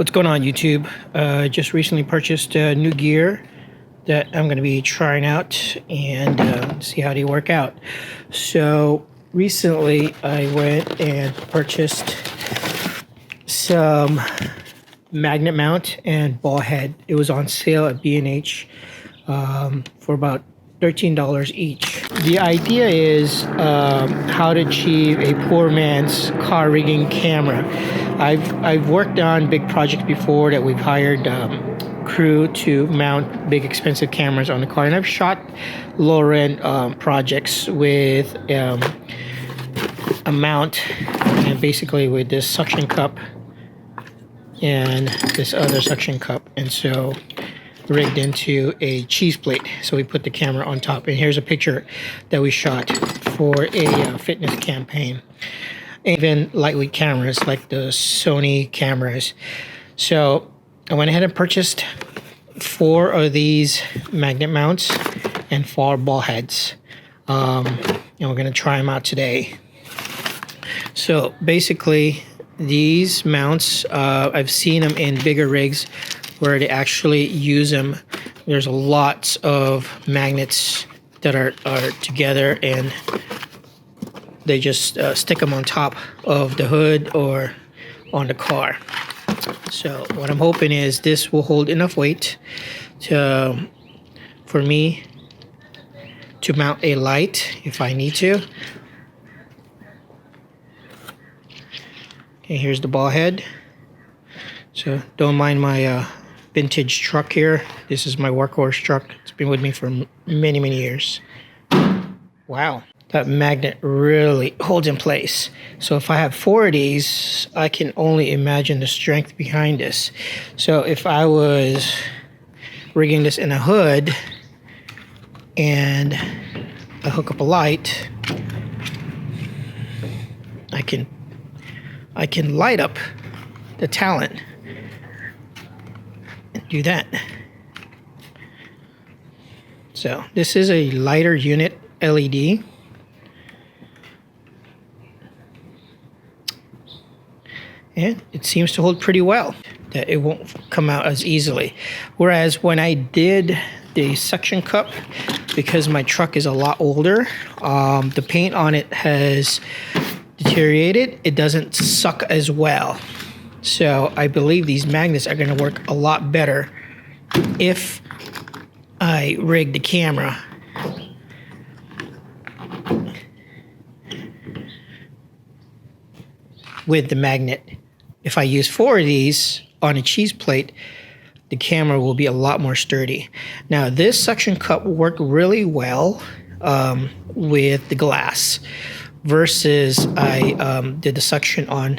What's going on, YouTube? Just recently purchased new gear that I'm going to be trying out and see how they work out. So recently I went and purchased some magnet mount and ball head. It was on sale at B&H for about $13 each. The idea is how to achieve a poor man's car rigging camera. I've worked on big projects before that we've hired crew to mount big expensive cameras on the car, and I've shot lower end projects with a mount, and basically with this suction cup and this other suction cup, and so rigged into a cheese plate. So we put the camera on top, and here's a picture that we shot for a fitness campaign. Even lightweight cameras like the Sony cameras. So I went ahead and purchased 4 of these magnet mounts and 4 ball heads, and we're going to try them out today. So basically these mounts, I've seen them in bigger rigs where they actually use them. There's lots of magnets that are together, and they just stick them on top of the hood or on the car. So what I'm hoping is this will hold enough weight for me to mount a light if I need to. Okay, here's the ball head. So don't mind my vintage truck here. This is my workhorse truck. It's been with me for many years. Wow, that magnet really holds in place. So if I have 4 of these, I can only imagine the strength behind this. So if I was rigging this in a hood and I hook up a light, I can light up the talent and do that. So this is a lighter unit LED. And it seems to hold pretty well, that it won't come out as easily. Whereas when I did the suction cup, because my truck is a lot older, the paint on it has deteriorated. It doesn't suck as well. So I believe these magnets are going to work a lot better if I rig the camera with the magnet. If I use 4 of these on a cheese plate, the camera will be a lot more sturdy. Now this suction cup worked really well with the glass versus I did the suction on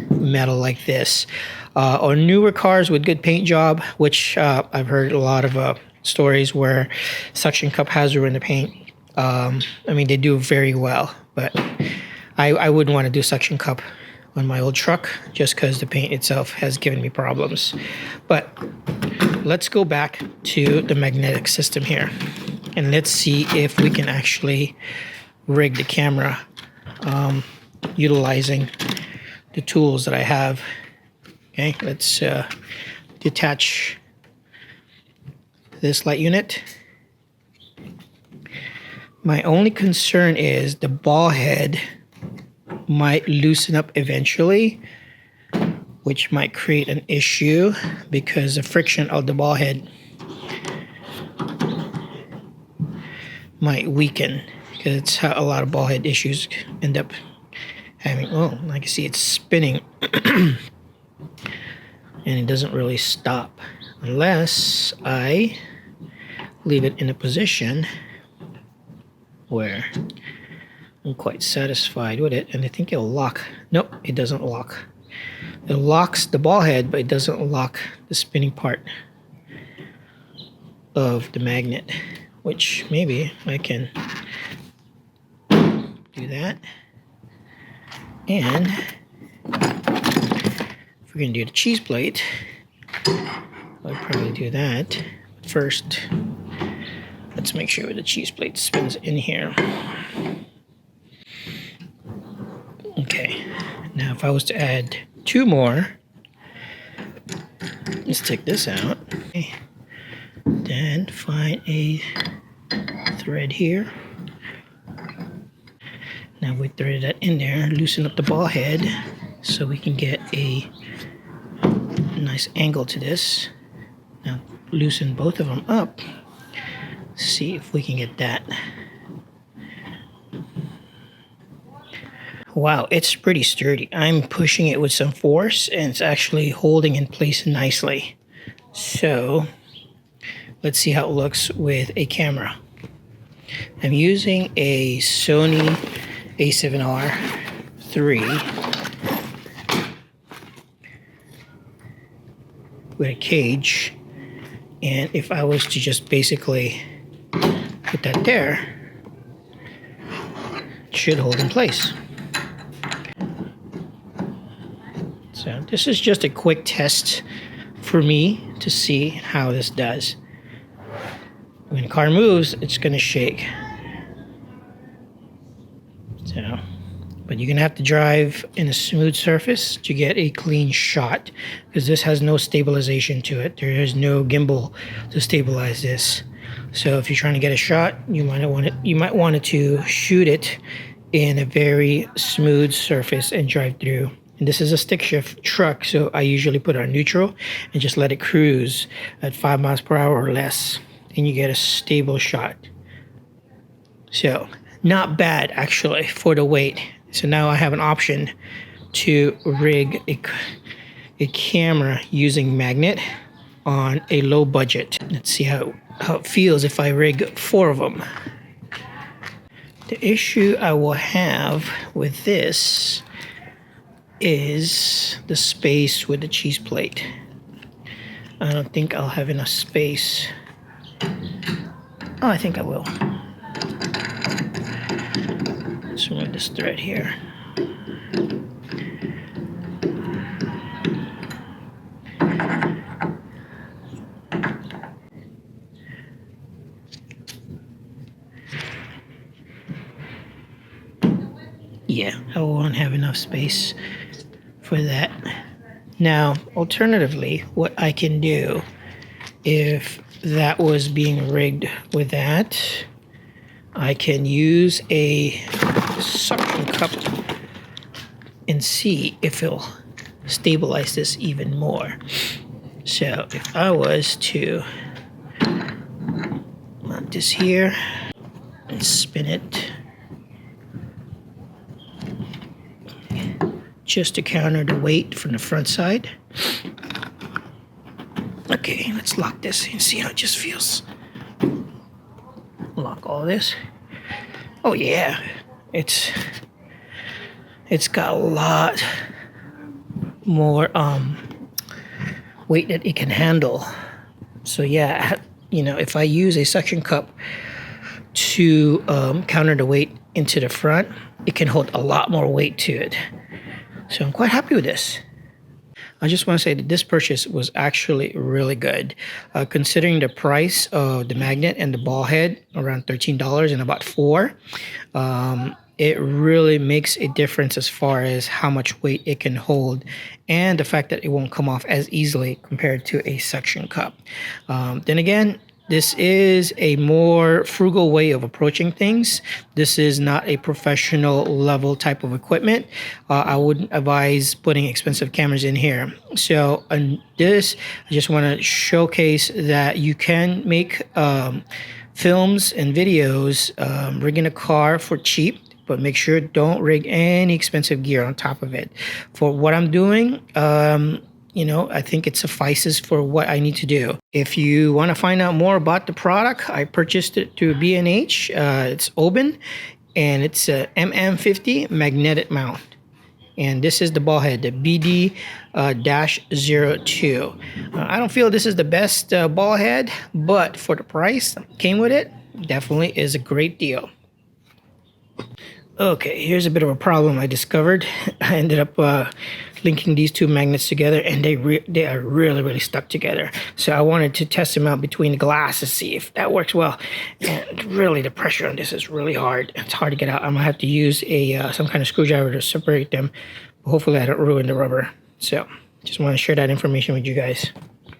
metal like this. On newer cars with good paint job, which I've heard a lot of stories where suction cup has ruined the paint. I mean, they do very well, but I wouldn't want to do suction cup on my old truck just because the paint itself has given me problems. But let's go back to the magnetic system here, and let's see if we can actually rig the camera utilizing the tools that I have. Okay, let's detach this light unit. My only concern is the ball head might loosen up eventually, which might create an issue because the friction of the ball head might weaken, because it's how a lot of ball head issues end up having. Oh, I can see it's spinning and it doesn't really stop unless I leave it in a position where I'm quite satisfied with it, and I think it'll lock. Nope, it doesn't lock. It locks the ball head, but it doesn't lock the spinning part of the magnet, which maybe I can do that. And if we're gonna do the cheese plate, I'll probably do that. But first, let's make sure the cheese plate spins in here. Okay, now if I was to add 2 more, Let's take this out. Okay. Then find a thread here. Now we thread that in there, loosen up the ball head so we can get a nice angle to this. Now loosen both of them up. See if we can get that. Wow, it's pretty sturdy. I'm pushing it with some force and it's actually holding in place nicely. So let's see how it looks with a camera. I'm using a Sony A7R III with a cage, and if I was to just basically put that there, it should hold in place. So this is just a quick test for me to see how this does. When the car moves, it's going to shake. So, but you're going to have to drive in a smooth surface to get a clean shot, because this has no stabilization to it. There is no gimbal to stabilize this. So if you're trying to get a shot, you might want to shoot it in a very smooth surface and drive through. And this is a stick shift truck, so I usually put it on neutral and just let it cruise at 5 miles per hour or less, and you get a stable shot. So not bad actually for the weight. So now I have an option to rig a camera using magnet on a low budget. Let's see how it feels if I rig 4 of them. The issue I will have with this is the space with the cheese plate. I don't think I'll have enough space. Oh, I think I will. Let's remove this thread here. Yeah, I won't have enough space for that. Now, alternatively, what I can do, if that was being rigged with that, I can use a suction cup and see if it'll stabilize this even more. So if I was to mount this here and spin it just to counter the weight from the front side. Okay, let's lock this and see how it just feels. Lock all this. Oh yeah, it's got a lot more weight that it can handle. So yeah, you know, if I use a suction cup to counter the weight into the front, it can hold a lot more weight to it. So I'm quite happy with this. I just want to say that this purchase was actually really good. Considering the price of the magnet and the ball head, around $13 and about 4, it really makes a difference as far as how much weight it can hold, and the fact that it won't come off as easily compared to a suction cup. Then again, this is a more frugal way of approaching things. This is not a professional level type of equipment. I wouldn't advise putting expensive cameras in here. So on this, I just want to showcase that you can make films and videos rigging a car for cheap, but make sure don't rig any expensive gear on top of it. For what I'm doing, you know, I think it suffices for what I need to do. If you want to find out more about the product, I purchased it through B&H. It's Oben, and it's a MM50 magnetic mount. And this is the ball head, the BD-02. I don't feel this is the best ball head, but for the price that came with it, definitely is a great deal. Okay, here's a bit of a problem I discovered. I ended up linking these 2 magnets together, and they are really stuck together. So I wanted to test them out between the glass to see if that works well. And really, the pressure on this is really hard. It's hard to get out. I'm gonna have to use a some kind of screwdriver to separate them. Hopefully, I don't ruin the rubber. So Just want to share that information with you guys.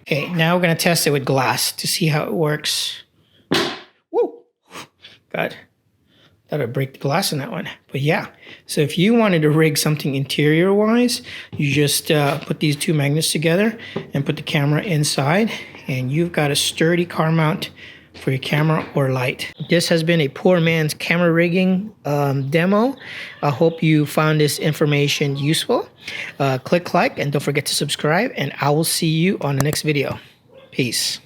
Okay, now we're going to test it with glass to see how it works. Whoa! God, thought I'd break the glass in that one. But yeah, so if you wanted to rig something interior-wise, you just put these two magnets together and put the camera inside, and you've got a sturdy car mount for your camera or light. This has been a poor man's camera rigging demo. I hope you found this information useful. Click like and don't forget to subscribe, and I will see you on the next video. Peace.